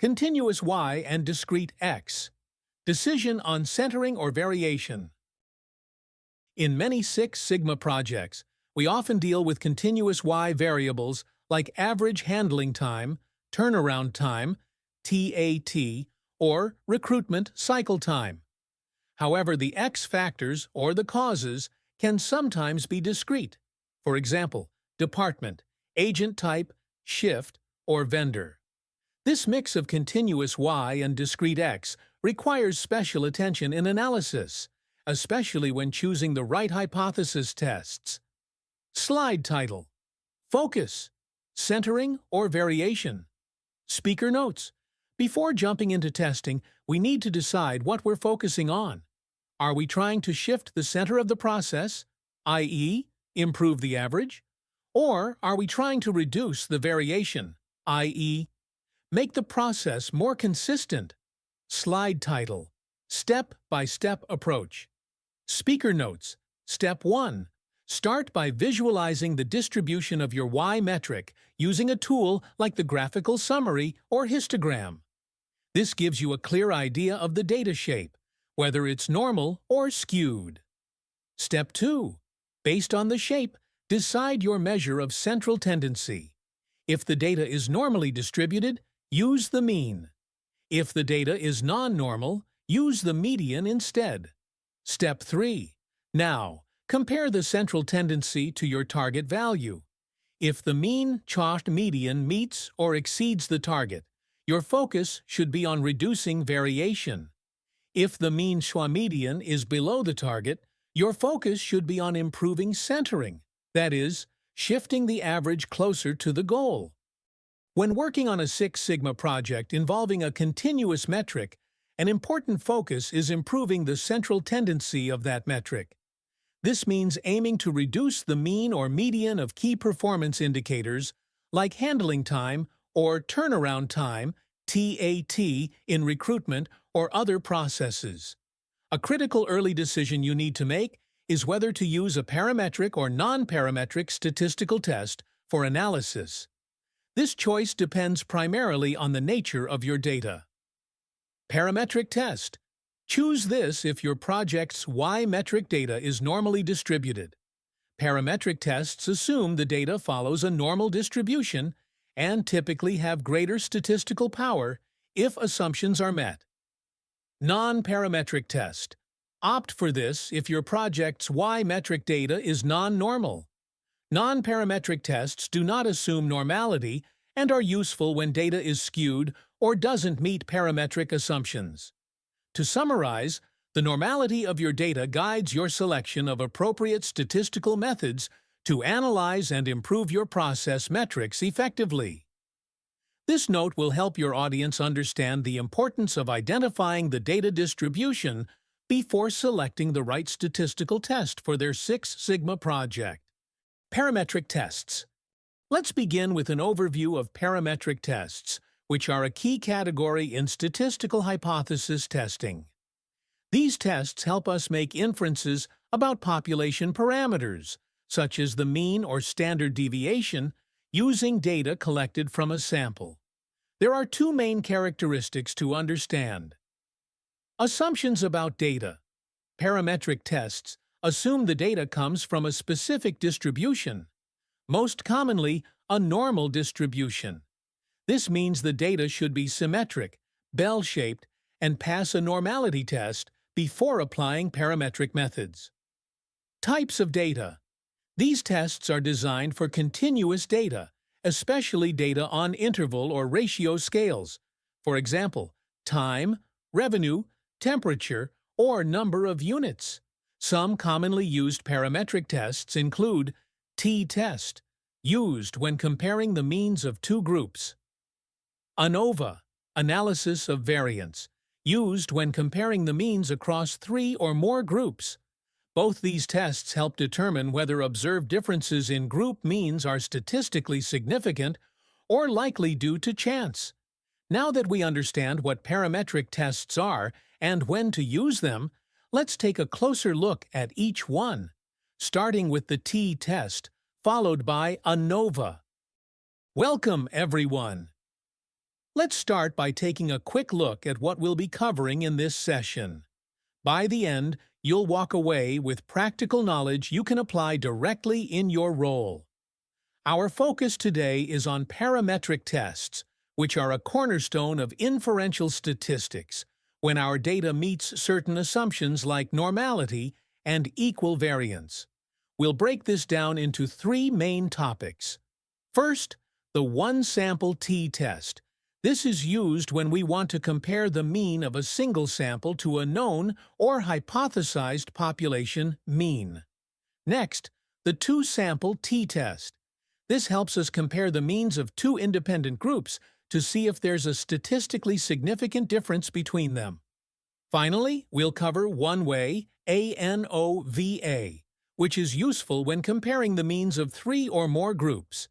Continuous y and discrete x. Decision on centering or variation. In many Six Sigma projects, we often deal with continuous y variables like average handling time, turnaround time, TAT, or recruitment cycle time. However, the x factors, or the causes, can sometimes be discrete. For example, department, agent type, shift, or vendor. This mix of continuous y and discrete x requires special attention in analysis, especially when choosing the right hypothesis tests. Slide title: Focus, Centering, or Variation. Speaker notes: before jumping into testing, we need to decide what we're focusing on. Are we trying to shift the center of the process, i.e., improve the average? Or are we trying to reduce the variation, i.e., make the process more consistent? Slide title: Step-by-Step Approach. Speaker notes: Step 1. Start by visualizing the distribution of your y metric using a tool like the graphical summary or histogram. This gives you a clear idea of the data shape, whether it's normal or skewed. Step 2. Based on the shape, decide your measure of central tendency. If the data is normally distributed, use the mean. If the data is non-normal, use the median instead. Step 3. Now, compare the central tendency to your target value. If the mean-chalked median meets or exceeds the target, your focus should be on reducing variation. If the mean-schwa median is below the target, your focus should be on improving centering, that is, shifting the average closer to the goal. When working on a Six Sigma project involving a continuous metric, an important focus is improving the central tendency of that metric. This means aiming to reduce the mean or median of key performance indicators like handling time or turnaround time, TAT, in recruitment or other processes. A critical early decision you need to make is whether to use a parametric or non-parametric statistical test for analysis. This choice depends primarily on the nature of your data. Parametric test. Choose this if your project's y-metric data is normally distributed. Parametric tests assume the data follows a normal distribution and typically have greater statistical power if assumptions are met. Non-parametric test. Opt for this if your project's y-metric data is non-normal. Non-parametric tests do not assume normality and are useful when data is skewed or doesn't meet parametric assumptions. To summarize, the normality of your data guides your selection of appropriate statistical methods to analyze and improve your process metrics effectively. This note will help your audience understand the importance of identifying the data distribution before selecting the right statistical test for their Six Sigma project. Parametric tests. Let's begin with an overview of parametric tests, which are a key category in statistical hypothesis testing. These tests help us make inferences about population parameters, such as the mean or standard deviation, using data collected from a sample. There are two main characteristics to understand. Assumptions about data. Parametric tests assume the data comes from a specific distribution, most commonly a normal distribution. This means the data should be symmetric, bell-shaped, and pass a normality test before applying parametric methods. Types of data. These tests are designed for continuous data, especially data on interval or ratio scales, for example, time, revenue, temperature, or number of units. Some commonly used parametric tests include t-test, used when comparing the means of two groups. ANOVA, analysis of variance, used when comparing the means across three or more groups. Both these tests help determine whether observed differences in group means are statistically significant or likely due to chance. Now that we understand what parametric tests are and when to use them, let's take a closer look at each one, starting with the t-test, followed by ANOVA. Welcome, everyone! Let's start by taking a quick look at what we'll be covering in this session. By the end, you'll walk away with practical knowledge you can apply directly in your role. Our focus today is on parametric tests, which are a cornerstone of inferential statistics, when our data meets certain assumptions like normality and equal variance. We'll break this down into three main topics. First, the one-sample t-test. This is used when we want to compare the mean of a single sample to a known or hypothesized population mean. Next, the two-sample t-test. This helps us compare the means of two independent groups to see if there's a statistically significant difference between them. Finally, we'll cover one-way ANOVA, which is useful when comparing the means of three or more groups.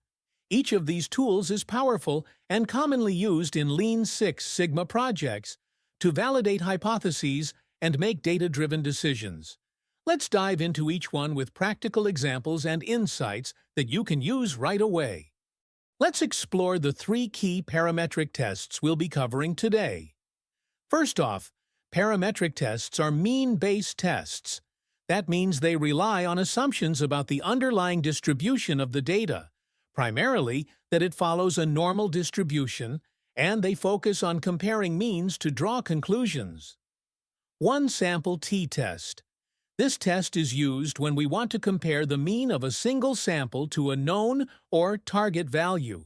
Each of these tools is powerful and commonly used in Lean Six Sigma projects to validate hypotheses and make data-driven decisions. Let's dive into each one with practical examples and insights that you can use right away. Let's explore the three key parametric tests we'll be covering today. First off, parametric tests are mean-based tests. That means they rely on assumptions about the underlying distribution of the data, primarily that it follows a normal distribution, and they focus on comparing means to draw conclusions. One-sample t-test. This test is used when we want to compare the mean of a single sample to a known or target value.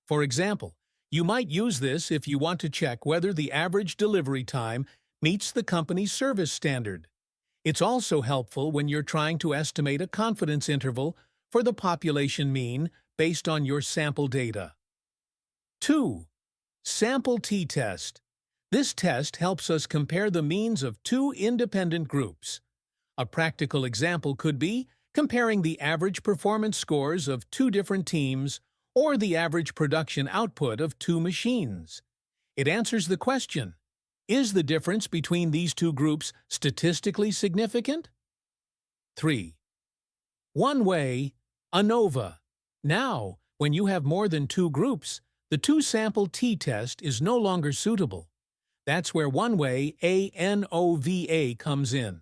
For example, you might use this if you want to check whether the average delivery time meets the company's service standard. It's also helpful when you're trying to estimate a confidence interval for the population mean based on your sample data. 2. Sample t-test. This test helps us compare the means of two independent groups. A practical example could be comparing the average performance scores of two different teams or the average production output of two machines. It answers the question, is the difference between these two groups statistically significant? 3. One-way ANOVA. Now, when you have more than two groups, the two-sample t-test is no longer suitable. That's where one-way ANOVA comes in.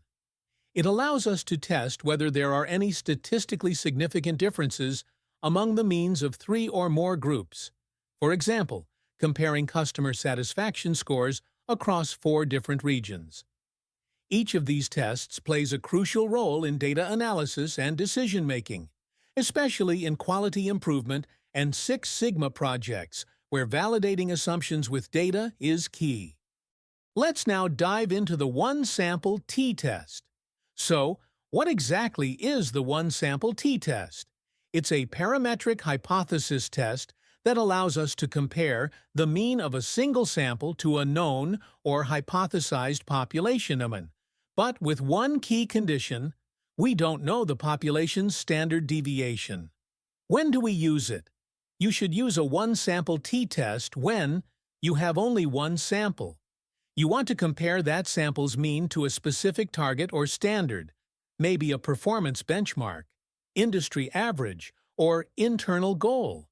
It allows us to test whether there are any statistically significant differences among the means of three or more groups. For example, comparing customer satisfaction scores across 4 different regions. Each of these tests plays a crucial role in data analysis and decision-making, especially in quality improvement and Six Sigma projects, where validating assumptions with data is key. Let's now dive into the one-sample t-test. So, what exactly is the one-sample t-test? It's a parametric hypothesis test that allows us to compare the mean of a single sample to a known or hypothesized population mean. But with one key condition, we don't know the population's standard deviation. When do we use it? You should use a one-sample t-test when you have only one sample. You want to compare that sample's mean to a specific target or standard, maybe a performance benchmark, industry average, or internal goal.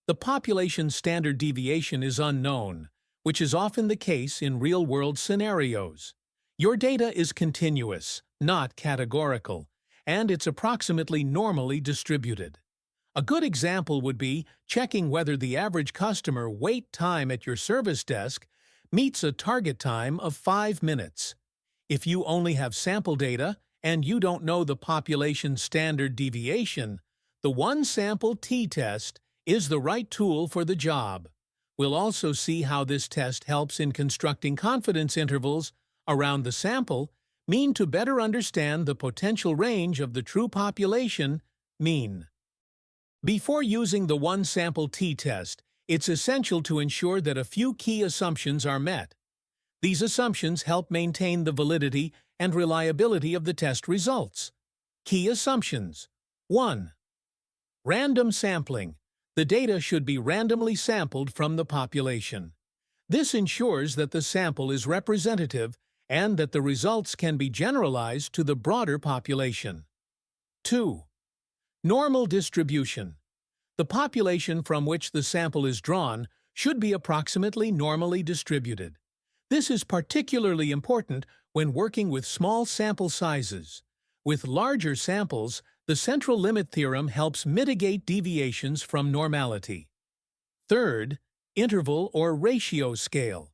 The population standard deviation is unknown, which is often the case in real-world scenarios. Your data is continuous, not categorical, and it's approximately normally distributed. A good example would be checking whether the average customer wait time at your service desk meets a target time of 5 minutes. If you only have sample data and you don't know the population standard deviation, the one-sample t-test is the right tool for the job. We'll also see how this test helps in constructing confidence intervals around the sample mean to better understand the potential range of the true population mean. Before using the one-sample t-test, it's essential to ensure that a few key assumptions are met. These assumptions help maintain the validity and reliability of the test results. Key assumptions. 1. Random sampling. The data should be randomly sampled from the population. This ensures that the sample is representative and that the results can be generalized to the broader population. 2. Normal distribution. The population from which the sample is drawn should be approximately normally distributed. This is particularly important when working with small sample sizes. With larger samples, the central limit theorem helps mitigate deviations from normality. Third, interval or ratio scale.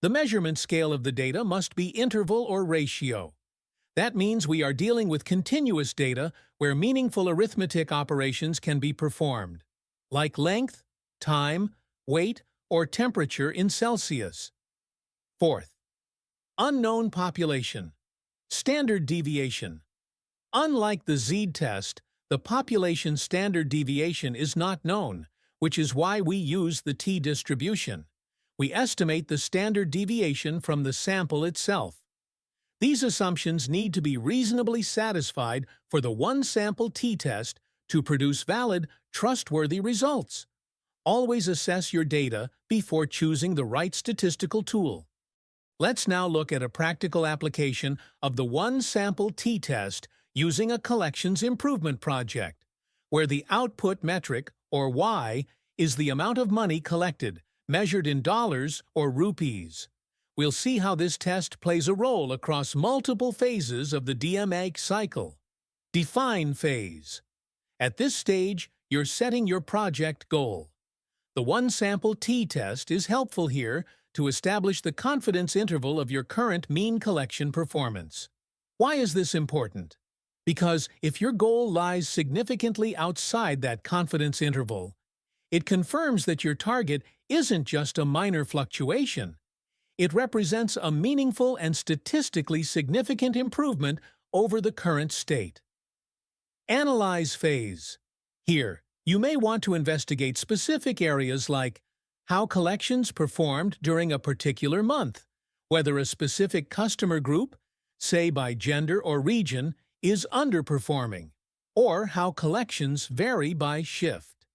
The measurement scale of the data must be interval or ratio. That means we are dealing with continuous data where meaningful arithmetic operations can be performed, like length, time, weight, or temperature in Celsius. Fourth, unknown population. Standard deviation. Unlike the z-test, the population standard deviation is not known, which is why we use the t-distribution. We estimate the standard deviation from the sample itself. These assumptions need to be reasonably satisfied for the one-sample t-test to produce valid, trustworthy results. Always assess your data before choosing the right statistical tool. Let's now look at a practical application of the one-sample t-test using a collections improvement project, where the output metric, or Y, is the amount of money collected, measured in dollars or rupees. We'll see how this test plays a role across multiple phases of the DMA cycle. Define phase. At this stage, you're setting your project goal. The one-sample t-test is helpful here to establish the confidence interval of your current mean collection performance. Why is this important? Because if your goal lies significantly outside that confidence interval, it confirms that your target isn't just a minor fluctuation. It represents a meaningful and statistically significant improvement over the current state. Analyze phase. Here, you may want to investigate specific areas like how collections performed during a particular month, whether a specific customer group, say by gender or region, is underperforming, or how collections vary by shift.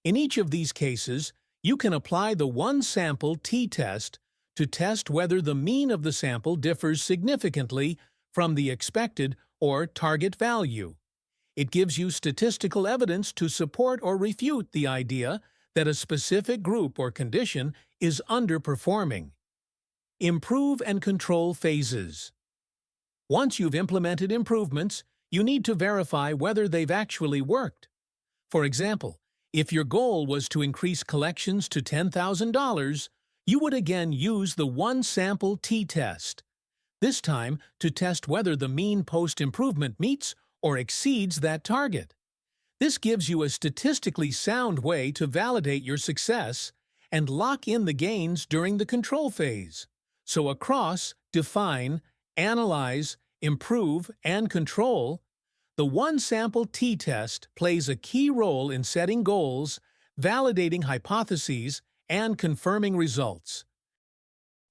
In each of these cases, you can apply the one-sample t-test to test whether the mean of the sample differs significantly from the expected or target value. It gives you statistical evidence to support or refute the idea that a specific group or condition is underperforming. Improve and control phases. Once you've implemented improvements, you need to verify whether they've actually worked. For example, if your goal was to increase collections to $10,000, you would again use the one-sample t-test, this time to test whether the mean post-improvement meets or exceeds that target. This gives you a statistically sound way to validate your success and lock in the gains during the control phase. So across define, analyze, improve, and control, the one-sample t-test plays a key role in setting goals, validating hypotheses, and confirming results.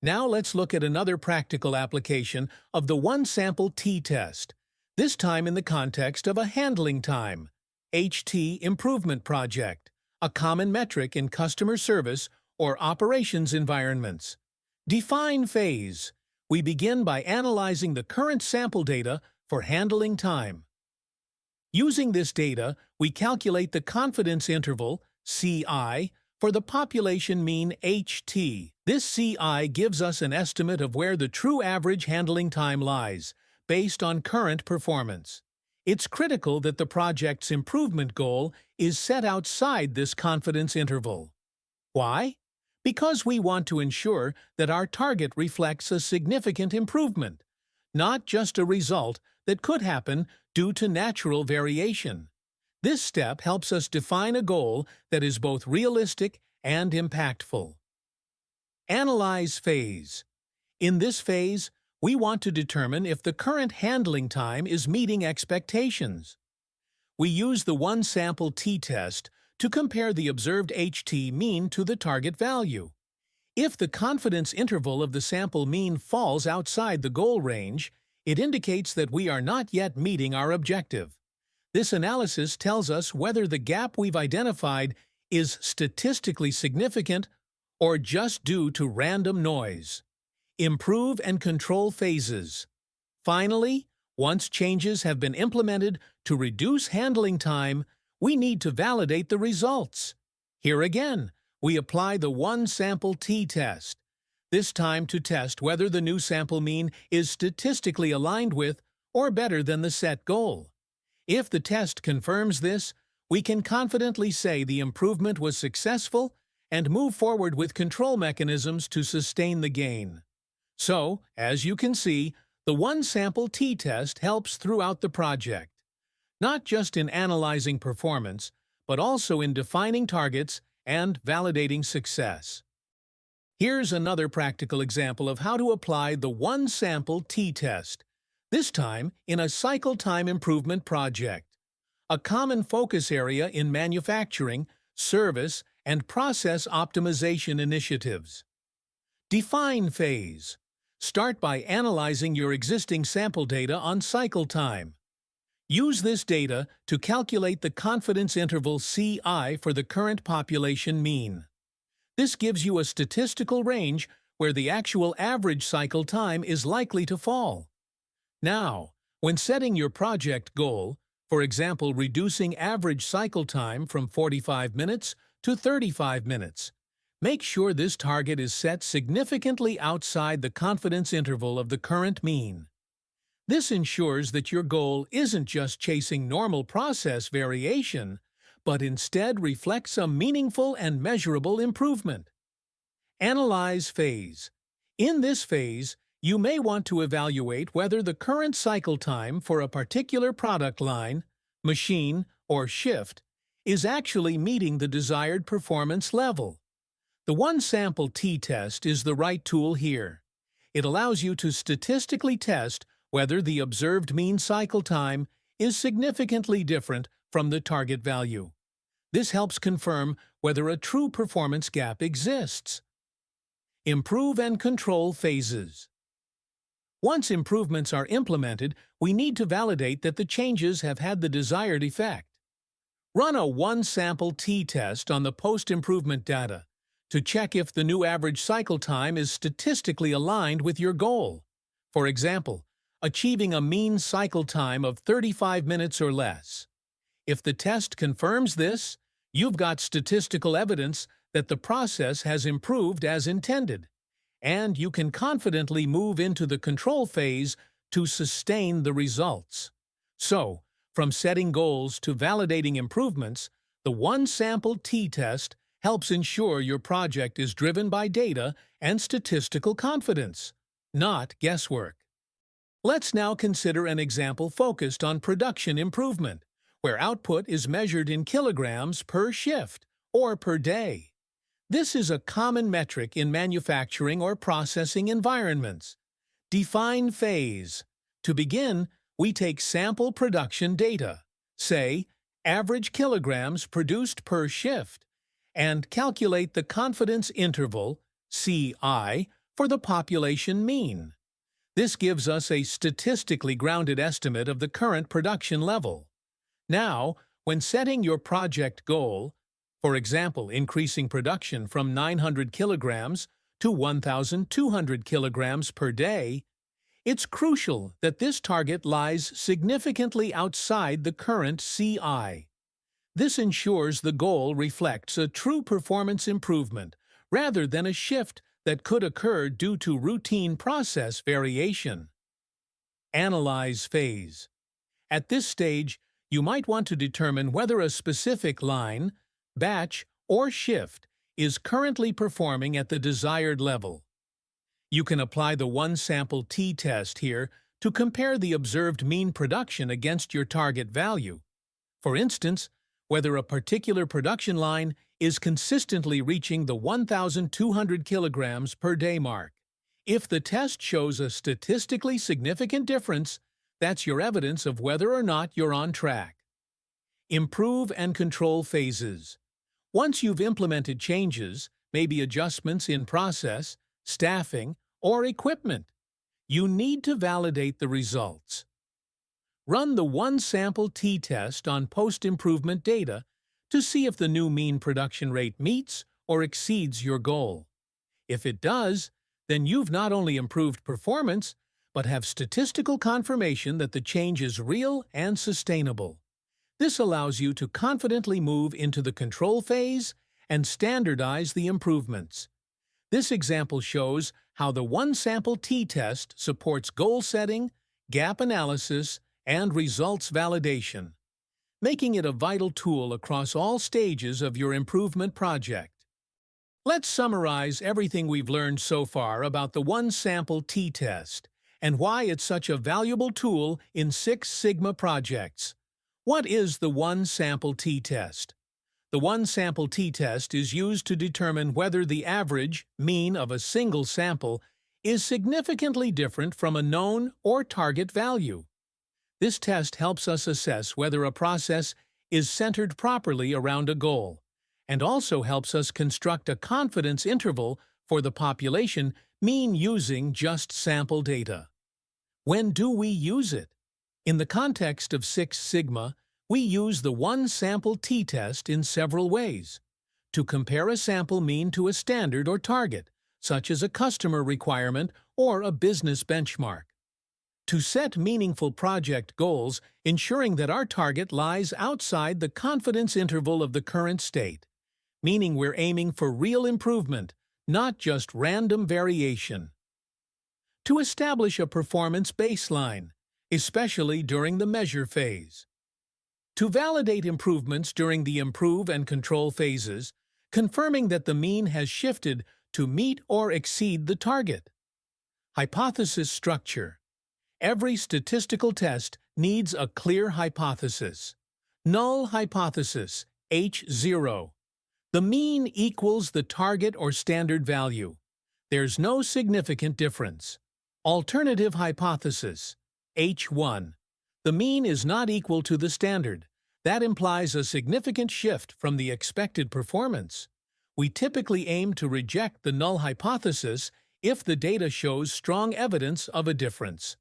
Now let's look at another practical application of the one-sample t-test, this time in the context of a handling time, HT improvement project, a common metric in customer service or operations environments. Define phase. We begin by analyzing the current sample data for handling time. Using this data, we calculate the confidence interval, CI, for the population mean HT. This CI gives us an estimate of where the true average handling time lies, based on current performance. It's critical that the project's improvement goal is set outside this confidence interval. Why? Because we want to ensure that our target reflects a significant improvement, not just a result that could happen due to natural variation. This step helps us define a goal that is both realistic and impactful. Analyze phase. In this phase, we want to determine if the current handling time is meeting expectations. We use the one-sample t-test to compare the observed HT mean to the target value. If the confidence interval of the sample mean falls outside the goal range, it indicates that we are not yet meeting our objective. This analysis tells us whether the gap we've identified is statistically significant or just due to random noise. Improve and control phases. Finally, once changes have been implemented to reduce handling time, we need to validate the results. Here again, we apply the one-sample t-test, this time to test whether the new sample mean is statistically aligned with or better than the set goal. If the test confirms this, we can confidently say the improvement was successful and move forward with control mechanisms to sustain the gain. So, as you can see, the one-sample t-test helps throughout the project, not just in analyzing performance, but also in defining targets and validating success. Here's another practical example of how to apply the one-sample t-test, this time in a cycle time improvement project, a common focus area in manufacturing, service, and process optimization initiatives. Define phase. Start by analyzing your existing sample data on cycle time. Use this data to calculate the confidence interval CI for the current population mean. This gives you a statistical range where the actual average cycle time is likely to fall. Now, when setting your project goal, for example reducing average cycle time from 45 minutes to 35 minutes, make sure this target is set significantly outside the confidence interval of the current mean. This ensures that your goal isn't just chasing normal process variation, but instead reflects a meaningful and measurable improvement. Analyze phase. In this phase, you may want to evaluate whether the current cycle time for a particular product line, machine, or shift is actually meeting the desired performance level. The one-sample t-test is the right tool here. It allows you to statistically test whether the observed mean cycle time is significantly different from the target value. This helps confirm whether a true performance gap exists. Improve and control phases. Once improvements are implemented, we need to validate that the changes have had the desired effect. Run a one-sample t-test on the post-improvement data to check if the new average cycle time is statistically aligned with your goal. For example, achieving a mean cycle time of 35 minutes or less. If the test confirms this, you've got statistical evidence that the process has improved as intended, and you can confidently move into the control phase to sustain the results. So, from setting goals to validating improvements, the one-sample t-test helps ensure your project is driven by data and statistical confidence, not guesswork. Let's now consider an example focused on production improvement, where output is measured in kilograms per shift or per day. This is a common metric in manufacturing or processing environments. Define phase. To begin, we take sample production data, say, average kilograms produced per shift, and calculate the confidence interval, CI, for the population mean. This gives us a statistically grounded estimate of the current production level. Now, when setting your project goal, for example increasing production from 900 kilograms to 1,200 kilograms per day, it's crucial that this target lies significantly outside the current CI. This ensures the goal reflects a true performance improvement rather than a shift that could occur due to routine process variation. Analyze phase. At this stage, you might want to determine whether a specific line, batch, or shift is currently performing at the desired level. You can apply the one-sample t-test here to compare the observed mean production against your target value. For instance, whether a particular production line is consistently reaching the 1,200 kilograms per day mark. If the test shows a statistically significant difference, that's your evidence of whether or not you're on track. Improve and control phases. Once you've implemented changes, maybe adjustments in process, staffing, or equipment, you need to validate the results. Run the one-sample t-test on post-improvement data to see if the new mean production rate meets or exceeds your goal. If it does, then you've not only improved performance, but have statistical confirmation that the change is real and sustainable. This allows you to confidently move into the control phase and standardize the improvements. This example shows how the one-sample t-test supports goal setting, gap analysis, and results validation, making it a vital tool across all stages of your improvement project. Let's summarize everything we've learned so far about the one-sample t-test and why it's such a valuable tool in Six Sigma projects. What is the one-sample t-test? The one-sample t-test is used to determine whether the average, mean of a single sample is significantly different from a known or target value. This test helps us assess whether a process is centered properly around a goal, and also helps us construct a confidence interval for the population mean using just sample data. When do we use it? In the context of Six Sigma, we use the one-sample t-test in several ways. To compare a sample mean to a standard or target, such as a customer requirement or a business benchmark. To set meaningful project goals, ensuring that our target lies outside the confidence interval of the current state, meaning we're aiming for real improvement, not just random variation. To establish a performance baseline, especially during the measure phase. To validate improvements during the improve and control phases, confirming that the mean has shifted to meet or exceed the target. Hypothesis structure. Every statistical test needs a clear hypothesis. Null hypothesis, H0. The mean equals the target or standard value. There's no significant difference. Alternative hypothesis, H1. The mean is not equal to the standard. That implies a significant shift from the expected performance. We typically aim to reject the null hypothesis if the data shows strong evidence of a difference.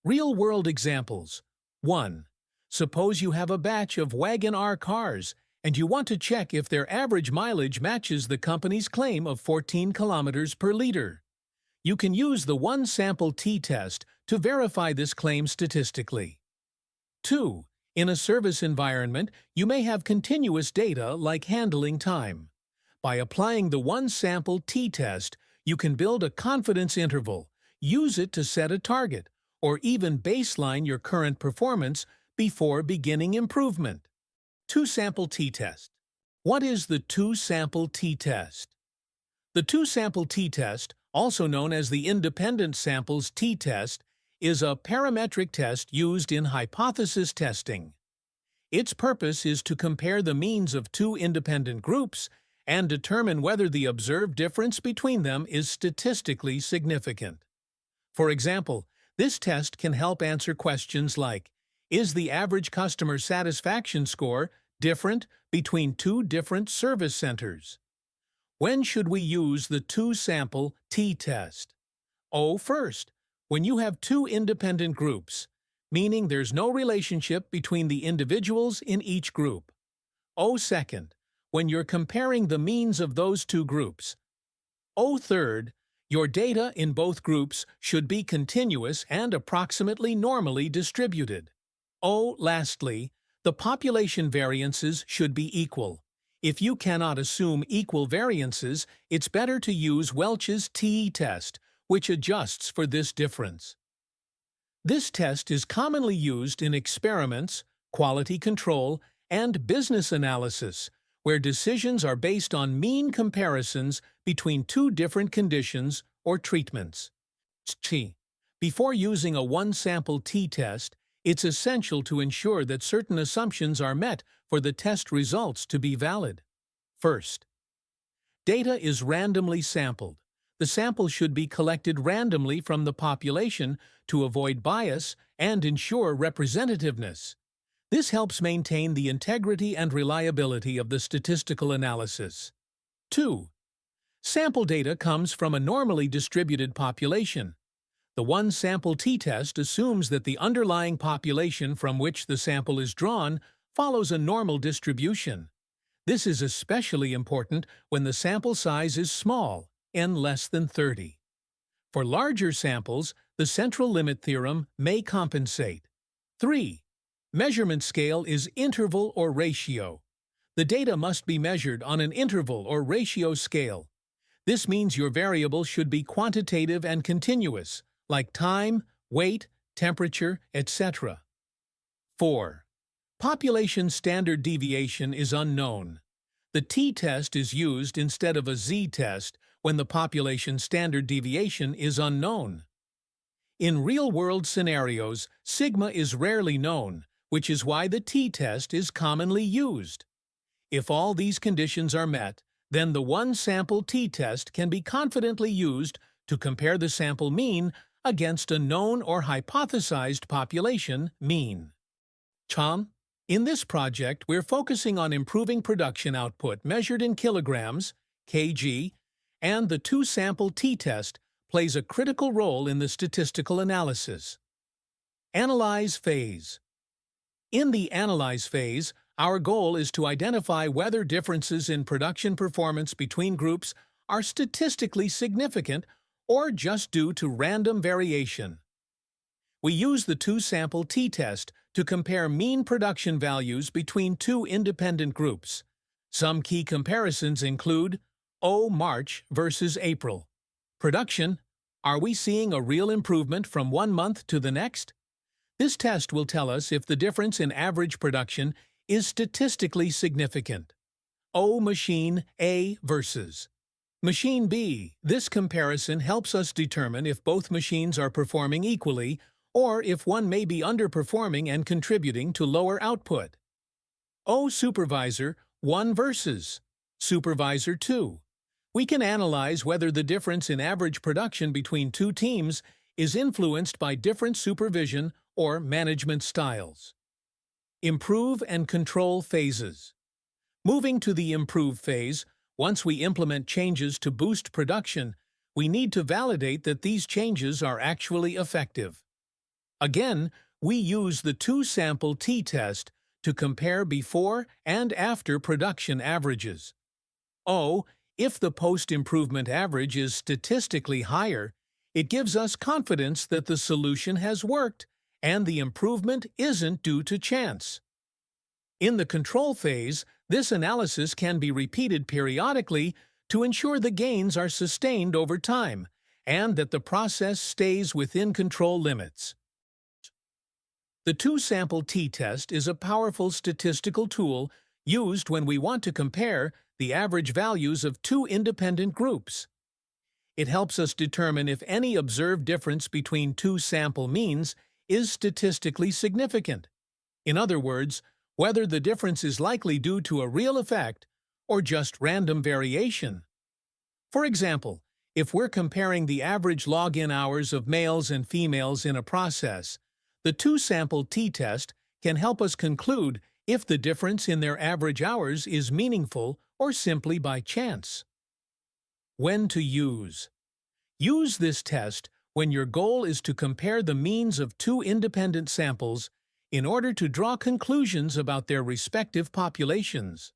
Real-world examples. 1. Suppose you have a batch of Wagon R cars and you want to check if their average mileage matches the company's claim of 14 kilometers per liter. You can use the one-sample t-test to verify this claim statistically. 2. In a service environment, you may have continuous data like handling time. By applying the one-sample t-test, you can build a confidence interval, use it to set a target, or even baseline your current performance before beginning improvement. Two-sample t-test. What is the two-sample t-test? The two-sample t-test, also known as the independent samples t-test, is a parametric test used in hypothesis testing. Its purpose is to compare the means of two independent groups and determine whether the observed difference between them is statistically significant. For example, this test can help answer questions like, is the average customer satisfaction score different between two different service centers? When should we use the two-sample t-test? First, when you have two independent groups, meaning there's no relationship between the individuals in each group. Second, when you're comparing the means of those two groups. Third, your data in both groups should be continuous and approximately normally distributed. Lastly, the population variances should be equal. If you cannot assume equal variances, it's better to use Welch's t-test, which adjusts for this difference. This test is commonly used in experiments, quality control, and business analysis, where decisions are based on mean comparisons between two different conditions or treatments. Before using a one-sample t-test, it's essential to ensure that certain assumptions are met for the test results to be valid. First, data is randomly sampled. The sample should be collected randomly from the population to avoid bias and ensure representativeness. This helps maintain the integrity and reliability of the statistical analysis. 2. Sample data comes from a normally distributed population. The one-sample t-test assumes that the underlying population from which the sample is drawn follows a normal distribution. This is especially important when the sample size is small, n less than 30. For larger samples, the central limit theorem may compensate. 3. Measurement scale is interval or ratio. The data must be measured on an interval or ratio scale. This means your variable should be quantitative and continuous, like time, weight, temperature, etc. 4. Population standard deviation is unknown. The t-test is used instead of a z-test when the population standard deviation is unknown. In real-world scenarios, sigma is rarely known, which is why the t-test is commonly used. If all these conditions are met, then the one-sample t-test can be confidently used to compare the sample mean against a known or hypothesized population mean. In this project, we're focusing on improving production output measured in kilograms, kg, and the two-sample t-test plays a critical role in the statistical analysis. Analyze phase. In the analyze phase, our goal is to identify whether differences in production performance between groups are statistically significant or just due to random variation. We use the two-sample t-test to compare mean production values between two independent groups. Some key comparisons include March versus April. Production: are we seeing a real improvement from one month to the next? This test will tell us if the difference in average production is statistically significant. Machine A versus Machine B. This comparison helps us determine if both machines are performing equally or if one may be underperforming and contributing to lower output. Supervisor 1 versus Supervisor 2. We can analyze whether the difference in average production between two teams is influenced by different supervision or management styles. Improve and control phases. Moving to the improve phase, once we implement changes to boost production, we need to validate that these changes are actually effective. Again, we use the two-sample t-test to compare before and after production averages. If the post-improvement average is statistically higher, it gives us confidence that the solution has worked and the improvement isn't due to chance. In the control phase, this analysis can be repeated periodically to ensure the gains are sustained over time and that the process stays within control limits. The two-sample t-test is a powerful statistical tool used when we want to compare the average values of two independent groups. It helps us determine if any observed difference between two sample means is statistically significant. In other words, whether the difference is likely due to a real effect or just random variation. For example, if we're comparing the average login hours of males and females in a process, the two-sample t-test can help us conclude if the difference in their average hours is meaningful or simply by chance. When to use. Use this test when your goal is to compare the means of two independent samples in order to draw conclusions about their respective populations.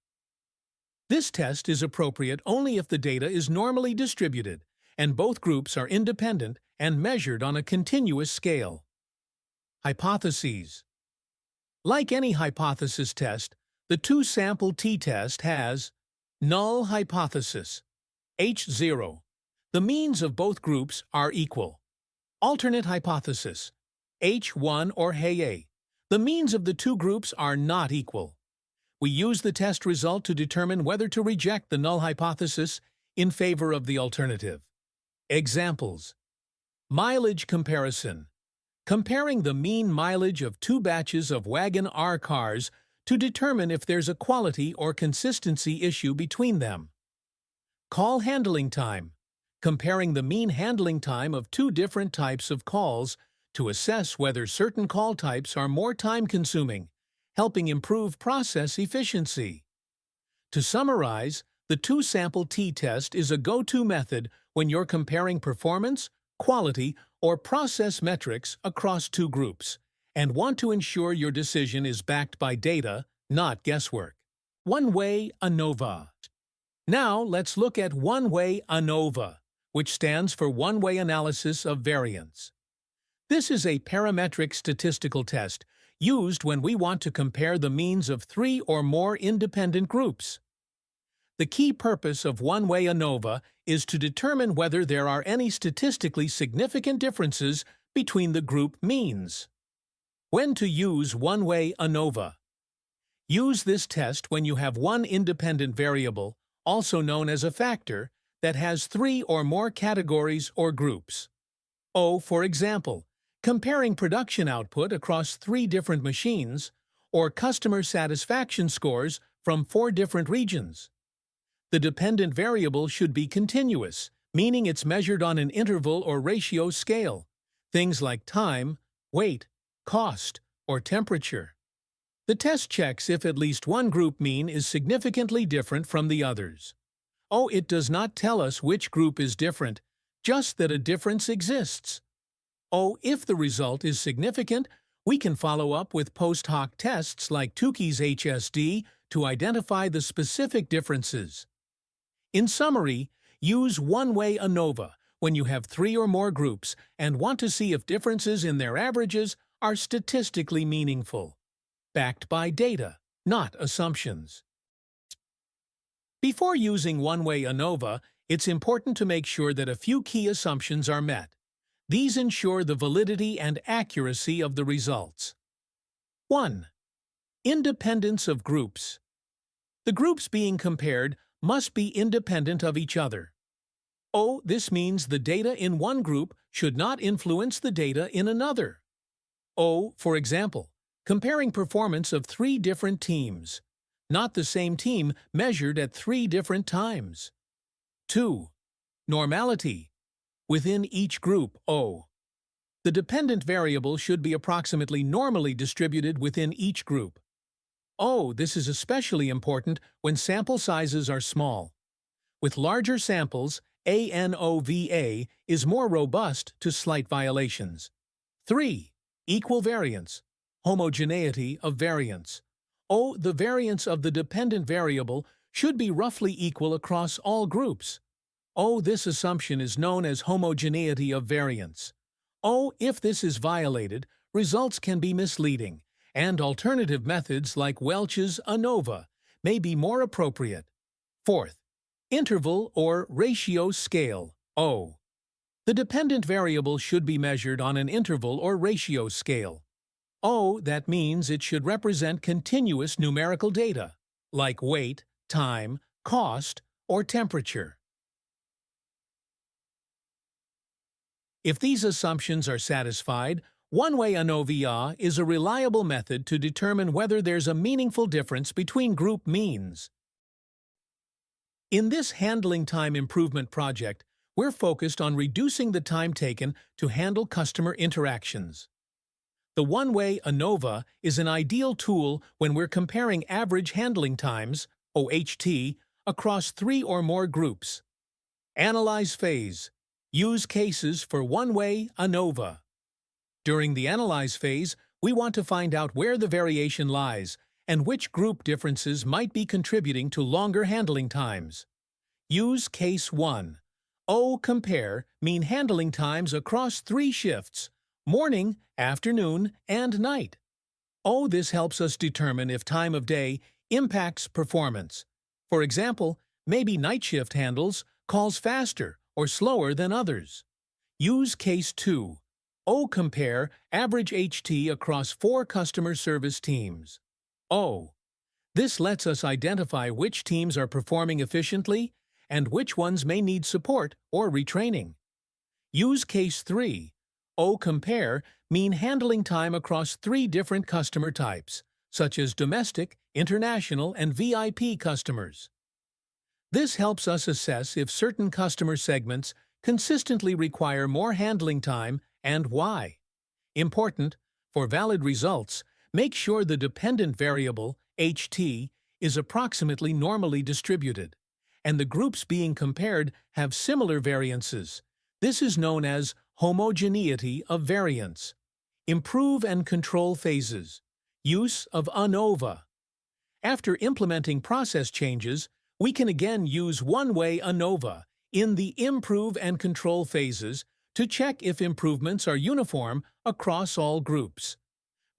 This test is appropriate only if the data is normally distributed and both groups are independent and measured on a continuous scale. Hypotheses. Like any hypothesis test, the two-sample t-test has null hypothesis, H0. The means of both groups are equal. Alternate hypothesis, H1 or Hey. The means of the two groups are not equal. We use the test result to determine whether to reject the null hypothesis in favor of the alternative. Examples. Mileage comparison. Comparing the mean mileage of two batches of Wagon R cars to determine if there's a quality or consistency issue between them. Call handling time. Comparing the mean handling time of two different types of calls to assess whether certain call types are more time-consuming, helping improve process efficiency. To summarize, the two-sample t-test is a go-to method when you're comparing performance, quality, or process metrics across two groups, and want to ensure your decision is backed by data, not guesswork. One-way ANOVA. Now let's look at one-way ANOVA, which stands for one-way analysis of variance. This is a parametric statistical test used when we want to compare the means of 3 or more independent groups. The key purpose of one-way ANOVA is to determine whether there are any statistically significant differences between the group means. When to use one-way ANOVA? Use this test when you have one independent variable, also known as a factor, that has 3 or more categories or groups. For example, comparing production output across 3 different machines, or customer satisfaction scores from 4 different regions. The dependent variable should be continuous, meaning it's measured on an interval or ratio scale, things like time, weight, cost, or temperature. The test checks if at least one group mean is significantly different from the others. It does not tell us which group is different, just that a difference exists. If the result is significant, we can follow up with post hoc tests like Tukey's HSD to identify the specific differences. In summary, use one-way ANOVA when you have 3 or more groups and want to see if differences in their averages are statistically meaningful. Backed by data, not assumptions. Before using one-way ANOVA, it's important to make sure that a few key assumptions are met. These ensure the validity and accuracy of the results. 1. Independence of groups. The groups being compared must be independent of each other. This means the data in one group should not influence the data in another. For example, comparing performance of 3 different teams, not the same team measured at 3 different times. 2. Normality. Within each group, the dependent variable should be approximately normally distributed within each group. This is especially important when sample sizes are small. With larger samples, ANOVA is more robust to slight violations. 3. Equal variance. Homogeneity of variance. The variance of the dependent variable should be roughly equal across all groups. This assumption is known as homogeneity of variance. If this is violated, results can be misleading, and alternative methods like Welch's ANOVA may be more appropriate. 4th, interval or ratio scale, The dependent variable should be measured on an interval or ratio scale. That means it should represent continuous numerical data, like weight, time, cost, or temperature. If these assumptions are satisfied, one-way ANOVA is a reliable method to determine whether there's a meaningful difference between group means. In this handling time improvement project, we're focused on reducing the time taken to handle customer interactions. The one-way ANOVA is an ideal tool when we're comparing average handling times, OHT, across 3 or more groups. Analyze phase. Use cases for one-way ANOVA. During the analyze phase, we want to find out where the variation lies and which group differences might be contributing to longer handling times. Use case 1. Compare mean handling times across 3 shifts: morning, afternoon, and night. This helps us determine if time of day impacts performance. For example, maybe night shift handles calls faster or slower than others. Use case 2. Compare average HT across 4 customer service teams. This lets us identify which teams are performing efficiently and which ones may need support or retraining. Use case 3. Compare mean handling time across 3 different customer types, such as domestic, international, and VIP customers. This helps us assess if certain customer segments consistently require more handling time and why. Important, for valid results, make sure the dependent variable, HT, is approximately normally distributed, and the groups being compared have similar variances. This is known as homogeneity of variance. Improve and control phases. Use of ANOVA. After implementing process changes, we can again use one-way ANOVA in the improve and control phases to check if improvements are uniform across all groups.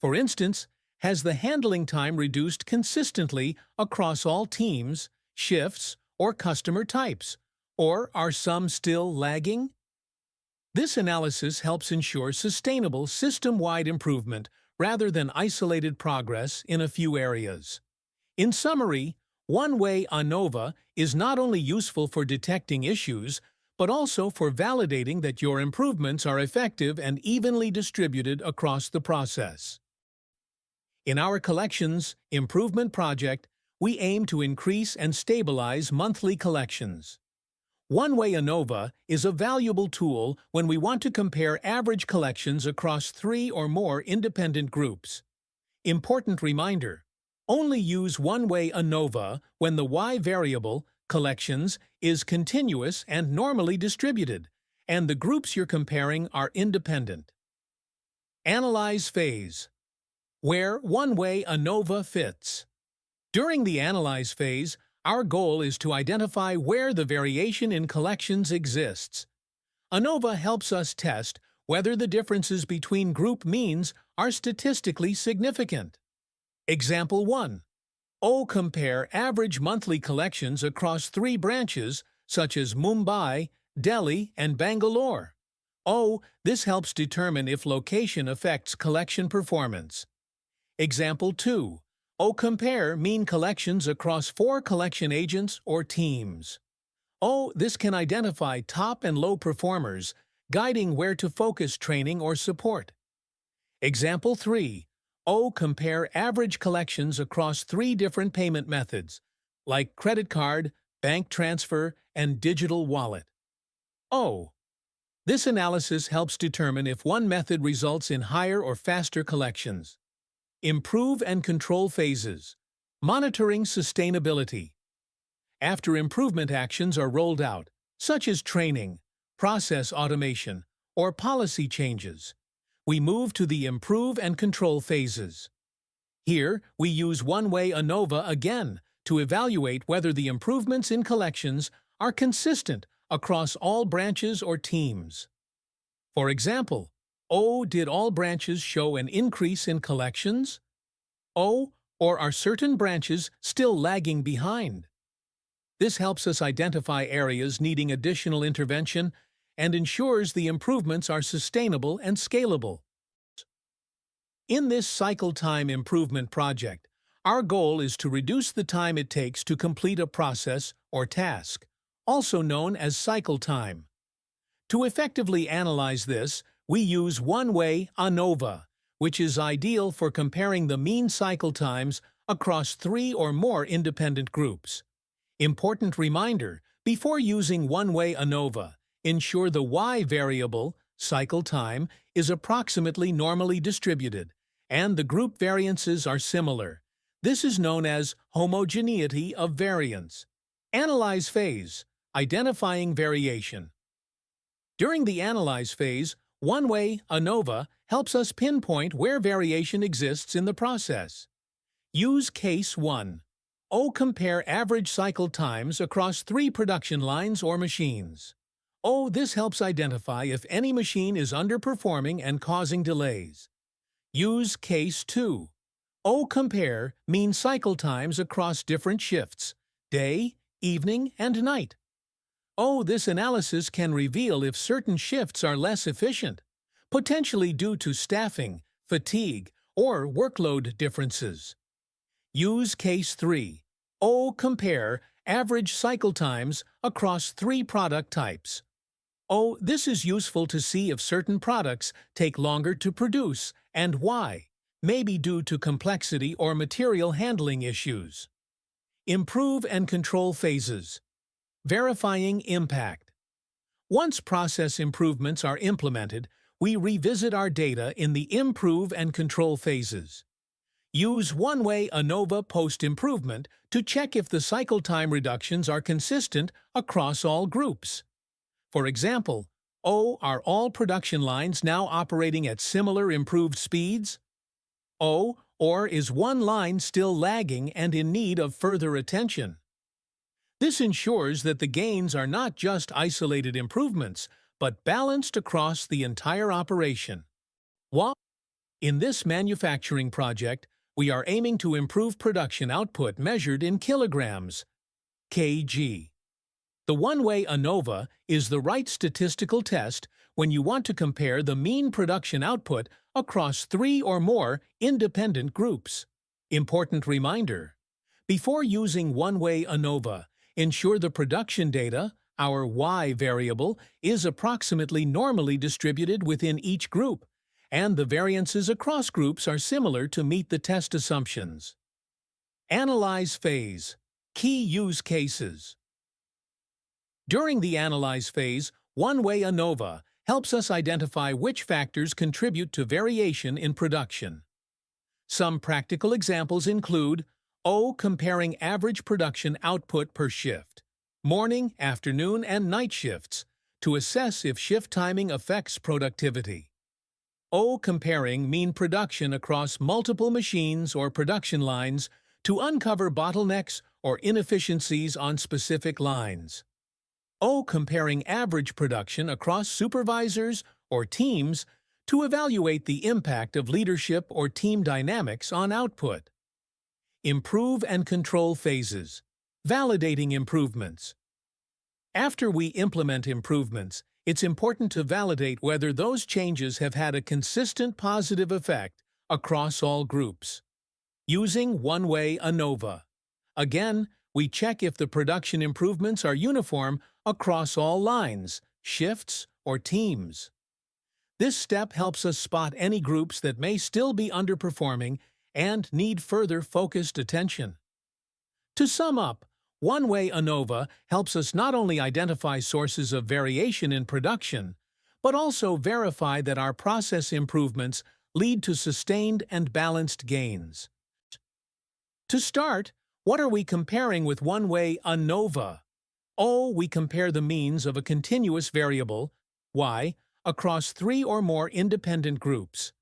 For instance, has the handling time reduced consistently across all teams, shifts, or customer types? Or are some still lagging? This analysis helps ensure sustainable system-wide improvement rather than isolated progress in a few areas. In summary, one-way ANOVA is not only useful for detecting issues, but also for validating that your improvements are effective and evenly distributed across the process. In our collections improvement project, we aim to increase and stabilize monthly collections. One-way ANOVA is a valuable tool when we want to compare average collections across 3 or more independent groups. Important reminder: only use one-way ANOVA when the Y variable, collections, is continuous and normally distributed, and the groups you're comparing are independent. Analyze phase, where one-way ANOVA fits. During the analyze phase, our goal is to identify where the variation in collections exists. ANOVA helps us test whether the differences between group means are statistically significant. Example 1. Compare average monthly collections across 3 branches, such as Mumbai, Delhi, and Bangalore. This helps determine if location affects collection performance. Example 2. Compare mean collections across 4 collection agents or teams. This can identify top and low performers, guiding where to focus training or support. Example 3. Compare average collections across 3 different payment methods, like credit card, bank transfer, and digital wallet. This analysis helps determine if one method results in higher or faster collections. Improve and control phases. Monitoring sustainability. After improvement actions are rolled out, such as training, process automation, or policy changes, we move to the improve and control phases. Here, we use one-way ANOVA again to evaluate whether the improvements in collections are consistent across all branches or teams. For example, did all branches show an increase in collections? Or are certain branches still lagging behind? This helps us identify areas needing additional intervention and ensures the improvements are sustainable and scalable. In this cycle time improvement project, our goal is to reduce the time it takes to complete a process or task, also known as cycle time. To effectively analyze this, we use one-way ANOVA, which is ideal for comparing the mean cycle times across 3 or more independent groups. Important reminder: before using one-way ANOVA, ensure the Y variable, cycle time, is approximately normally distributed, and the group variances are similar. This is known as homogeneity of variance. Analyze phase, identifying variation. During the analyze phase, one-way ANOVA helps us pinpoint where variation exists in the process. Use case 1. Compare average cycle times across 3 production lines or machines. This helps identify if any machine is underperforming and causing delays. Use case 2. Compare mean cycle times across different shifts, day, evening, and night. This analysis can reveal if certain shifts are less efficient, potentially due to staffing, fatigue, or workload differences. Use case 3. Compare average cycle times across 3 product types. This is useful to see if certain products take longer to produce and why, maybe due to complexity or material handling issues. Improve and control phases. Verifying impact. Once process improvements are implemented, we revisit our data in the improve and control phases. Use one-way ANOVA post-improvement to check if the cycle time reductions are consistent across all groups. For example, are all production lines now operating at similar improved speeds? Or is one line still lagging and in need of further attention? This ensures that the gains are not just isolated improvements, but balanced across the entire operation. In this manufacturing project, we are aiming to improve production output measured in kilograms, kg. The one-way ANOVA is the right statistical test when you want to compare the mean production output across 3 or more independent groups. Important reminder: before using one-way ANOVA, ensure the production data, our Y variable, is approximately normally distributed within each group, and the variances across groups are similar to meet the test assumptions. Analyze phase. Key use cases. During the analyze phase, one-way ANOVA helps us identify which factors contribute to variation in production. Some practical examples include O comparing average production output per shift, morning, afternoon, and night shifts, to assess if shift timing affects productivity. O comparing mean production across multiple machines or production lines to uncover bottlenecks or inefficiencies on specific lines. O comparing average production across supervisors or teams to evaluate the impact of leadership or team dynamics on output. Improve and control phases. Validating improvements. After we implement improvements, it's important to validate whether those changes have had a consistent positive effect across all groups. Using one-way ANOVA. Again, we check if the production improvements are uniform across all lines, shifts, or teams. This step helps us spot any groups that may still be underperforming and need further focused attention. To sum up, one-way ANOVA helps us not only identify sources of variation in production, but also verify that our process improvements lead to sustained and balanced gains. To start, what are we comparing with one-way ANOVA? O, we compare the means of a continuous variable, Y, across 3 or more independent groups.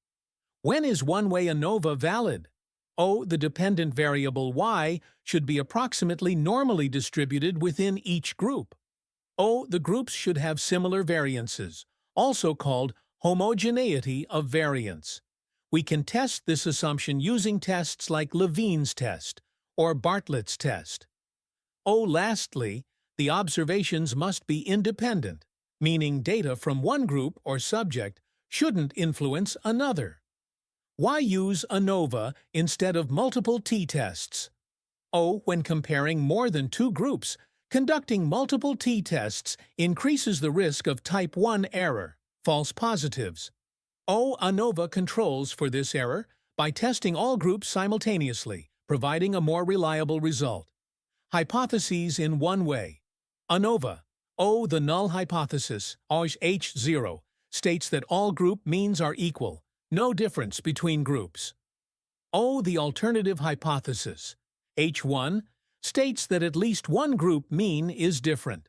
When is one-way ANOVA valid? O, the dependent variable Y should be approximately normally distributed within each group. O, the groups should have similar variances, also called homogeneity of variance. We can test this assumption using tests like Levene's test or Bartlett's test. O, lastly, the observations must be independent, meaning data from one group or subject shouldn't influence another. Why use ANOVA instead of multiple t-tests? O, when comparing more than 2 groups, conducting multiple t-tests increases the risk of type 1 error, false positives. O, ANOVA controls for this error by testing all groups simultaneously, providing a more reliable result. Hypotheses in one way. ANOVA. O, the null hypothesis, H0, states that all group means are equal, no difference between groups. O, the alternative hypothesis, H1, states that at least one group mean is different.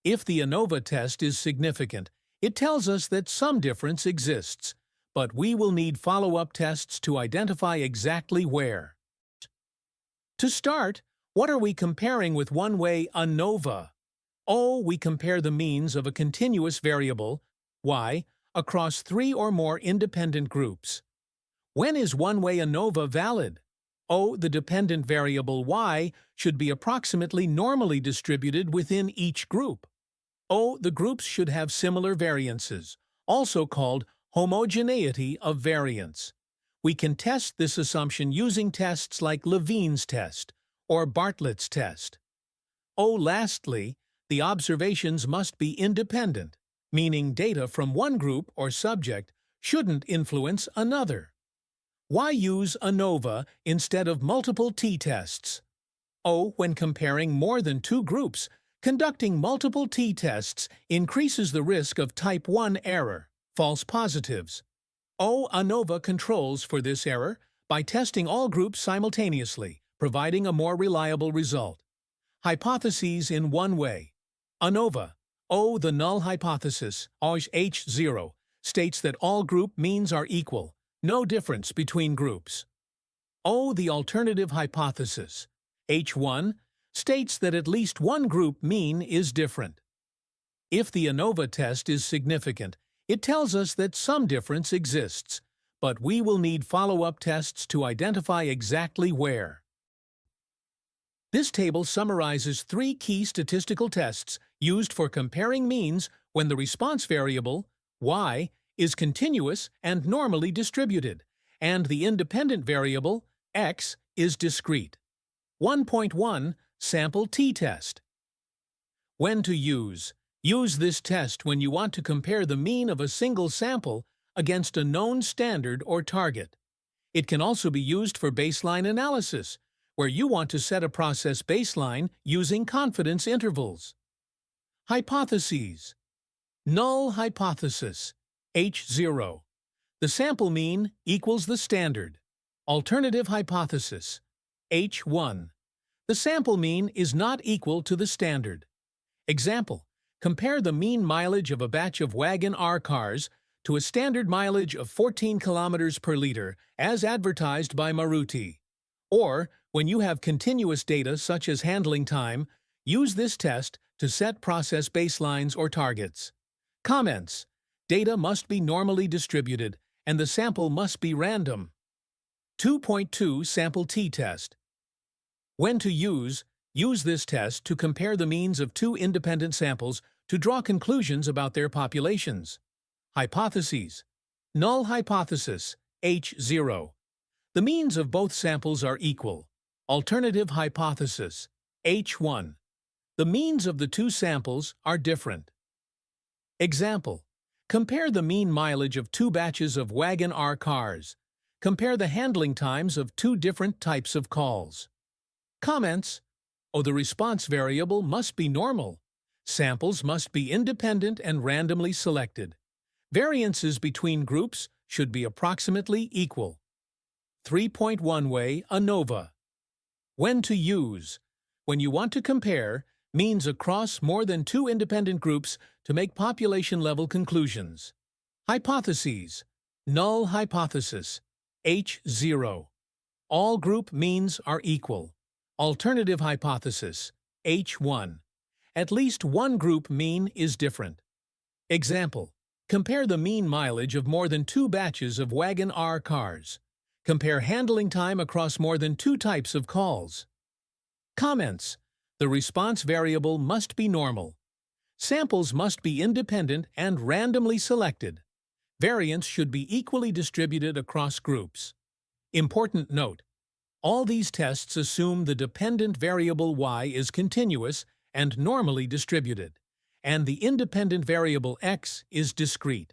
If the ANOVA test is significant, it tells us that some difference exists, but we will need follow-up tests to identify exactly where. To start, what are we comparing with one-way ANOVA? O, we compare the means of a continuous variable, Y, across 3 or more independent groups. When is one-way ANOVA valid? O, the dependent variable Y should be approximately normally distributed within each group. O, the groups should have similar variances, also called homogeneity of variance. We can test this assumption using tests like Levene's test or Bartlett's test. O, lastly, the observations must be independent, meaning data from one group or subject shouldn't influence another. Why use ANOVA instead of multiple t-tests? O, when comparing more than 2 groups, conducting multiple t-tests increases the risk of type 1 error, false positives. O, ANOVA controls for this error by testing all groups simultaneously, providing a more reliable result. Hypotheses in one way. ANOVA. O, the null hypothesis, H0, states that all group means are equal, no difference between groups. O, the alternative hypothesis, H1, states that at least one group mean is different. If the ANOVA test is significant, it tells us that some difference exists, but we will need follow-up tests to identify exactly where. This table summarizes 3 key statistical tests used for comparing means when the response variable, y, is continuous and normally distributed, and the independent variable, x, is discrete. 1.1 Sample t-test. When to use. Use this test when you want to compare the mean of a single sample against a known standard or target. It can also be used for baseline analysis, where you want to set a process baseline using confidence intervals. Hypotheses. Null hypothesis, H0. The sample mean equals the standard. Alternative hypothesis, H1. The sample mean is not equal to the standard. Example, compare the mean mileage of a batch of Wagon R cars to a standard mileage of 14 kilometers per liter as advertised by Maruti. Or, when you have continuous data such as handling time, use this test to set process baselines or targets. Comments. Data must be normally distributed, and the sample must be random. 2.2 Sample t-test. When to use. Use this test to compare the means of 2 independent samples to draw conclusions about their populations. Hypotheses. Null hypothesis, H0. The means of both samples are equal. Alternative hypothesis, H1. The means of the 2 samples are different. Example. Compare the mean mileage of 2 batches of Wagon R cars. Compare the handling times of 2 different types of calls. Comments. The response variable must be normal. Samples must be independent and randomly selected. Variances between groups should be approximately equal. 3.1 Way ANOVA. When to use. When you want to compare means across more than 2 independent groups to make population-level conclusions. Hypotheses. Null hypothesis, H0. All group means are equal. Alternative hypothesis, H1. At least one group mean is different. Example. Compare the mean mileage of more than 2 batches of Wagon R cars. Compare handling time across more than 2 types of calls. Comments. The response variable must be normal. Samples must be independent and randomly selected. Variance should be equally distributed across groups. Important note. All these tests assume the dependent variable y is continuous and normally distributed, and the independent variable x is discrete.